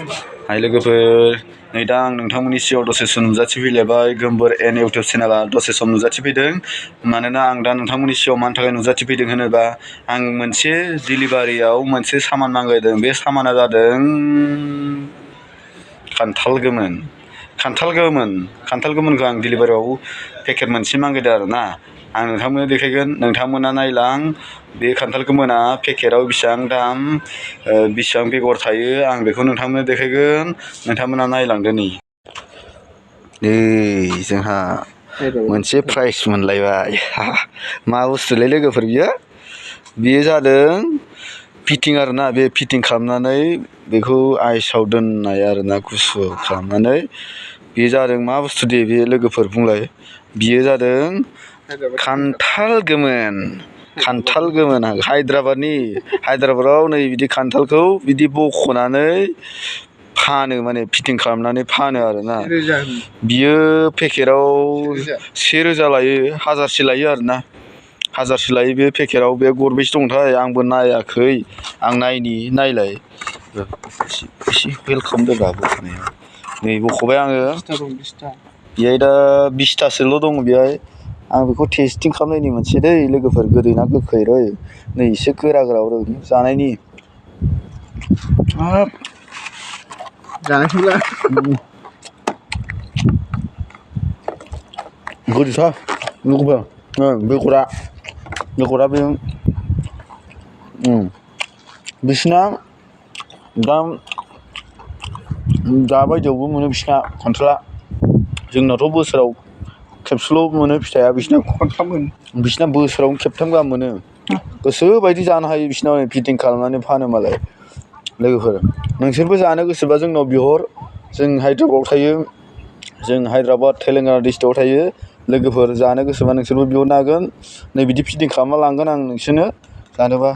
हाय लोगोफोर नै दा आं नोंथांमोननि सिगाङाव दसे सम नुजाथिफैलायबाय गोमबोर एन इउटुब चेनेला दसे सम नुजाथिफैदों मानोना आं दा नोंथांमोननि सिगाङाव मानि थाखाय नुजाथिफैदों होनोबा आं मोनसे डिलिभारियाव मोनसे सामान मांगायदों बे सामाना जादों खान्थाल गोमोनखौ आं डिलिभारियाव पेकेट मोनसे मांगायदों आरोना आं नोंथांमोननो देखायगोन नोंथांमोना नायलां बे खान्थाल गोमोना पेकेटाव बेसेबां दाम बेसेबां बेगर थायो आं बेखौ नोंथांमोननो देखायगोन नोंथांमोना नायलांदो नै जोंहा मोनसे प्राइज मोनलायबाय मा बुस्थुलै लोगोफोर बियो जादों फिटिं आरोना बे फिटिं खालामनानै बेखौ आइसआव दोननाय आरोना गुसु खालामनानै बे जादों मा बुस्थु दे बे लोगोफोर बुंलाय बियो जादों खान्थाल गोमोन हायद्राबादाव नै बिदि खान्थालखौ बिदि बख'नानै फानो माने फिटिं खालामनानै फानो आरोना बियो पेकेटाव 1000 लायो 1000से लायो आरोना 1000से लायो बे पेकेटाव बे गरबेसे दंथाय आंबो नायाखै आं नायलाय एसे हेल्प खालामदोब्रा बख'नायाव नै बख'बाय आङो बेहाय दा 20थासोल' दङ बेहाय आं बेखौ टेस्टिं खालामनायनि मोनसे दै लोगोफोर गोदै ना गोखै रै नै एसे गोरा जानायनि गोदैथार लोगोफोर बेगरा बे बिसिना दा बायदियावबो मोनो बिसिना खान्थाला जोंनावथ' बोसोराव खेबसेल' मोनो फिथाइया बिसिना बोसोरावनो खेबथाम गाहाम मोनो गोसो बायदि जानो हायो बिसिनाव फिटिं खालामनानै फानो मालाय लोगोफोर नोंसोरबो जानो गोसोबा जोंनाव बिहर जों हायद्राबादाव थायो जों हायद्राबाद तेलेंगाना डिस्ट्रिक्टआव थायो लोगोफोर जानो गोसोबा नोंसोरबो बिहरनो हागोन नै बिदि फिटिं खालामना लांगोन आं नोंसोरनो जानोबा